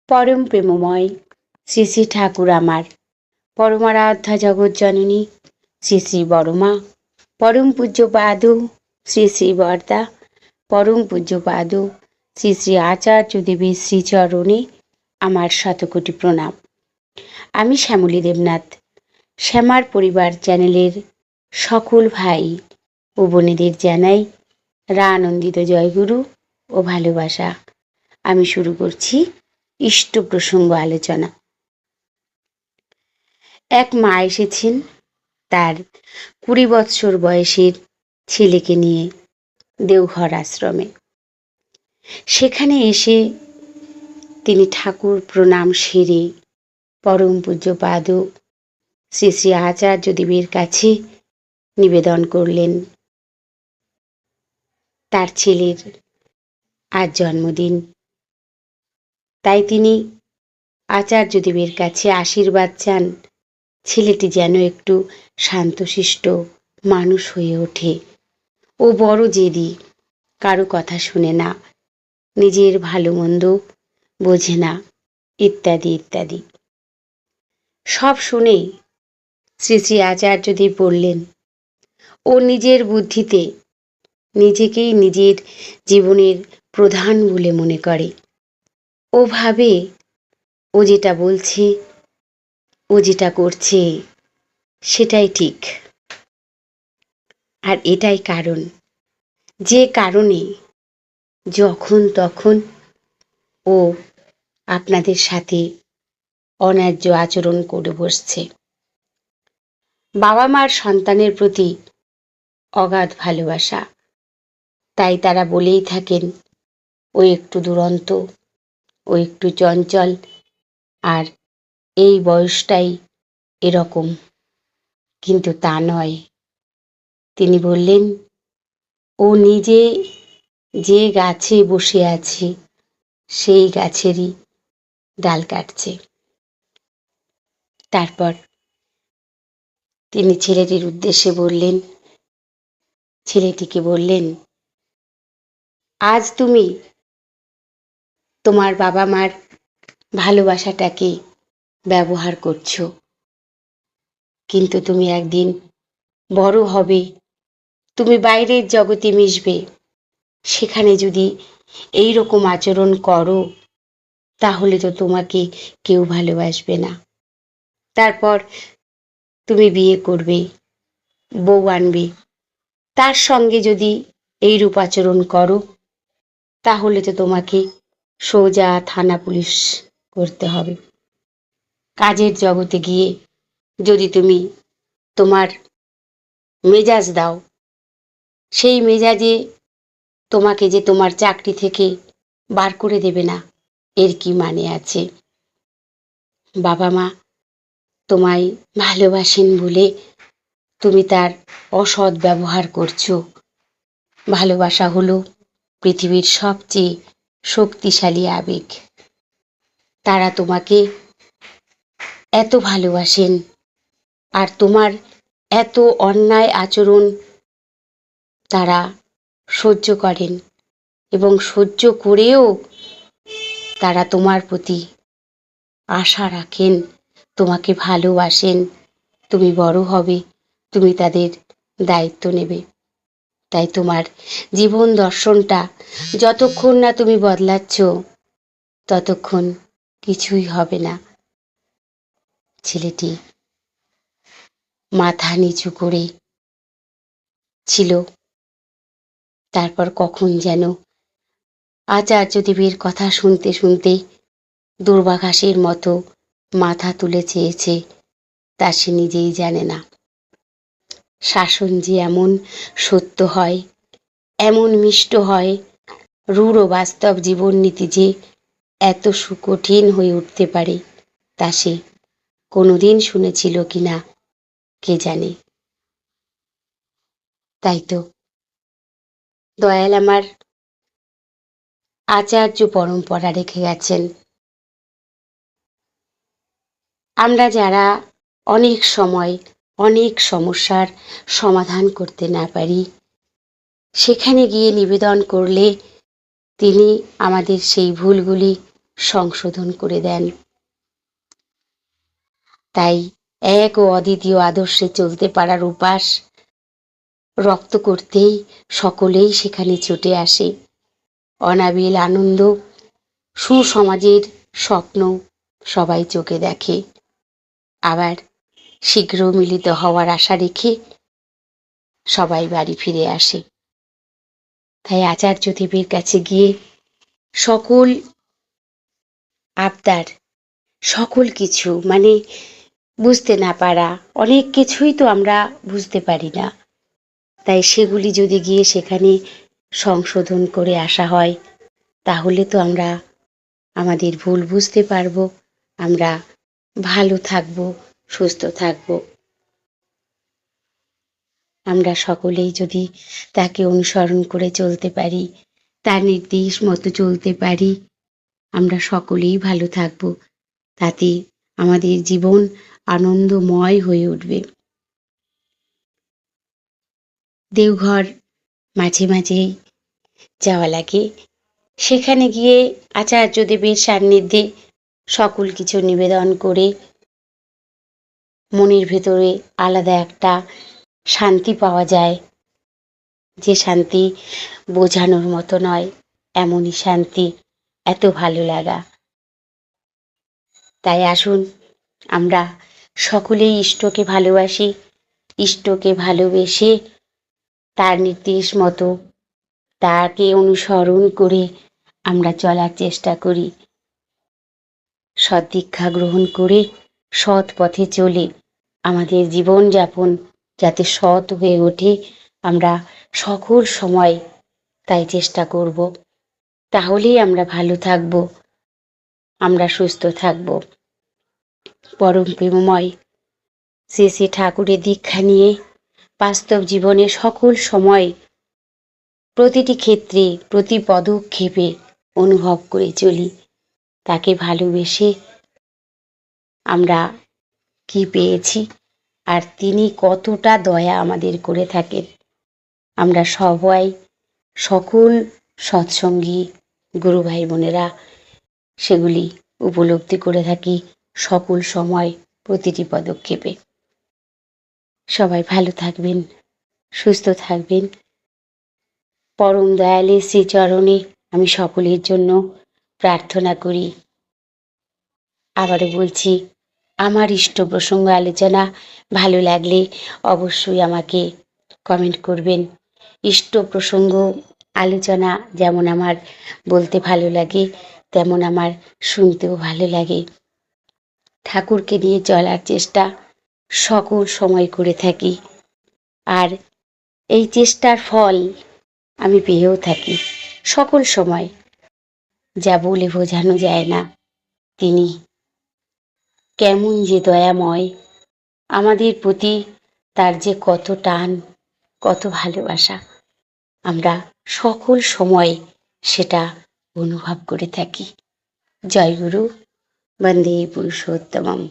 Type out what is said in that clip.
পরম প্রেমময় শ্রী শ্রী ঠাকুর আমার পরমারাধ্যা জগৎজননী শ্রী শ্রী বড়মা, পরম পূজ্যপাদ শ্রী শ্রী বরদা, পরম পূজ্যপাদ শ্রী শ্রী আচার্য দেবীর শ্রীচরণে আমার শতকোটি প্রণাম। আমি শ্যামলী দেবনাথ, শ্যামার পরিবার চ্যানেলের সকল ভাই ও বোনেদের জানাই রানন্দিত জয়গুরু ও ভালোবাসা। আমি শুরু করছি ইষ্ট প্রসঙ্গ আলোচনা। এক মা এসেছেন তার 20 বৎসর বয়সের ছেলেকে নিয়ে দেওঘর আশ্রমে। সেখানে এসে তিনি ঠাকুর প্রণাম সেরে পরম পূজ্যপাদ শ্রী শ্রী আচার্য দেবের কাছে নিবেদন করলেন তার ছেলের আজ জন্মদিন। তাই তিনি আচার্য দেবের কাছে আশীর্বাদ চান ছেলেটি যেন একটু শান্তশিষ্ট মানুষ হয়ে ওঠে। ও বড় জেদি, কারো কথা শুনে না, নিজের ভালো মন্দ বোঝে না, ইত্যাদি ইত্যাদি। সব শুনে শ্রী শ্রী আচার্যদেব বললেন, ও নিজের বুদ্ধিতে নিজেকেই নিজের জীবনের প্রধান বলে মনে করে। ও ভাবে ও যেটা বলছে, ও যেটা করছে সেটাই ঠিক। আর এটাই কারণ, যে কারণে যখন তখন ও আপনাদের সাথে অন্যায্য আচরণ করে বসছে। বাবা মার সন্তানের প্রতি অগাধ ভালোবাসা, তাই তারা বলেই থাকেন ও একটু দুরন্ত, ও একটু চঞ্চল, আর এই বয়সটাই এরকম। কিন্তু তা নয়। তিনি বললেন, ও নিজে যে গাছে বসে আছে সেই গাছেরই ডাল কাটছে। তারপর তিনি ছেলেটির উদ্দেশ্যে বললেন, ছেলেটিকে বললেন, আজ তুমি তোমার বাবা মার ভালোবাসাটাকে ব্যবহার করছো, কিন্তু তুমি একদিন বড় হবে, তুমি বাইরের জগতে মিশবে, সেখানে যদি এই রকম আচরণ করো তাহলে তো তোমাকে কেউ ভালোবাসবে না। তারপর তুমি বিয়ে করবে, বউ আনবে, তার সঙ্গে যদি এইরূপ আচরণ করো তাহলে তো তোমাকে সোজা থানা পুলিশ করতে হবে। কাজের জগতে গিয়ে যদি তুমি তোমার মেজাজ দাও, সেই মেজাজে তোমাকে যে তোমার চাকরি থেকে বার করে দেবে না, এর কি মানে আছে? বাবা মা তোমায় ভালোবাসেন বলে তুমি তার অসৎ ব্যবহার করছো। ভালোবাসা হলো পৃথিবীর সবচেয়ে শক্তিশালী আবেগ। তারা তোমাকে এত ভালোবাসেন, আর তোমার এত অন্যায় আচরণ তারা সহ্য করেন, এবং সহ্য করেও তারা তোমার প্রতি আশা রাখেন, তোমাকে ভালোবাসেন, তুমি বড় হবে, তুমি তাদের দায়িত্ব নেবে। তাই তোমার জীবন দর্শনটা যতক্ষণ না তুমি বদলাচ্ছ ততক্ষণ কিছুই হবে না। ছেলেটি মাথা নিচু করে ছিল। তারপর কখন যেন আচার্য দেবের কথা শুনতে শুনতে দুর্বাঘাসের মতো মাথা তুলে চেয়েছে, তা সে নিজেই জানে না। শাসন যে এমন সত্য হয়, এমন মিষ্ট হয়, রূঢ় বাস্তব জীবন নীতি যে এত সুকঠিন হয়ে উঠতে পারে, তা সে কোনোদিন শুনেছিল কিনা কে জানে। তাই তো দয়াল আমার আচার্য পরম্পরা রেখে গেছেন। আমরা যারা অনেক সময় অনেক সমস্যার সমাধান করতে না পারি, সেখানে গিয়ে নিবেদন করলে তিনি আমাদের সেই ভুলগুলি সংশোধন করে দেন। তাই এক ও অদ্বিতীয় আদর্শে চলতে পারার উপাস রপ্ত করতেই সকলেই সেখানে ছুটে আসে। অনাবিল আনন্দ, সুসমাজের স্বপ্ন সবাই চোখে দেখে, আবার শীঘ্র মিলিত হওয়ার আশা রেখে সবাই বাড়ি ফিরে আসে। তাই আচার্যদেবের কাছে গিয়ে সকল আবদার, সকল কিছু মানে বুঝতে না পারা, অনেক কিছুই তো আমরা বুঝতে পারি না, তাই সেগুলি যদি গিয়ে সেখানে সংশোধন করে আসা হয়, তাহলে তো আমরা আমাদের ভুল বুঝতে পারবো, আমরা ভালো থাকবো, সুস্থ থাকবো। আমরা সকলেই যদি তাকে অনুসরণ করে চলতে পারি, তার নির্দেশ মতো চলতে পারি, আমরা সকলেই ভালো থাকবো। তাতে আমাদের জীবন আনন্দময় হয়ে উঠবে। দেওঘর মাঝে মাঝেই যাওয়া লাগে। সেখানে গিয়ে আচার্যদেবের সান্নিধ্যে সকল কিছু নিবেদন করে মনের ভেতরে আলাদা একটা শান্তি পাওয়া যায়, যে শান্তি বোঝানোর মতো নয়, এমনই শান্তি, এত ভালো লাগা। তাই আসুন আমরা সকলেই ইষ্টকে ভালোবাসি, ইষ্টকে ভালোবেসে তার নির্দেশ মতো তাকে অনুসরণ করে আমরা চলার চেষ্টা করি। সৎ দীক্ষা গ্রহণ করে সৎ পথে চলে আমাদের জীবনযাপন যাতে সৎ হয়ে ওঠে, আমরা সকল সময় তাই চেষ্টা করব। তাহলেই আমরা ভালো থাকব, আমরা সুস্থ থাকব। পরম প্রেমময় শ্রী শ্রী ঠাকুরের দীক্ষা নিয়ে বাস্তব জীবনে সকল সময় প্রতিটি ক্ষেত্রে প্রতি পদক্ষেপে অনুভব করে চলি তাকে ভালোবেসে আমরা কি পেয়েছি আর তিনি কতটা দয়া আমাদের করে থাকেন। আমরা সবাই সকল সৎসঙ্গী গুরু ভাই বোনেরা সেগুলি উপলব্ধি করে থাকি সকল সময় প্রতিটি পদক্ষেপে। সবাই ভালো থাকবেন, সুস্থ থাকবেন। পরম দয়ালের শ্রীচরণে আমি সকলের জন্য প্রার্থনা করি। আবারও বলছি, আমার ইষ্ট প্রসঙ্গ আলোচনা ভালো লাগলে অবশ্যই আমাকে কমেন্ট করবেন। ইষ্ট প্রসঙ্গ আলোচনা যেমন আমার বলতে ভালো লাগে, তেমন আমার শুনতেও ভালো লাগে। ঠাকুরকে নিয়ে চলার চেষ্টা সকল সময় করে থাকি, আর এই চেষ্টার ফল আমি পেয়েও থাকি সকল সময়। যা বলে বোঝানো যায় না, তিনি কেমন যে দয়াময়, আমাদের প্রতি তার যে কত টান, কত ভালোবাসা, আমরা সকল সময় সেটা অনুভব করে থাকি। জয় গুরু, বন্দে পুরুষোত্তমম।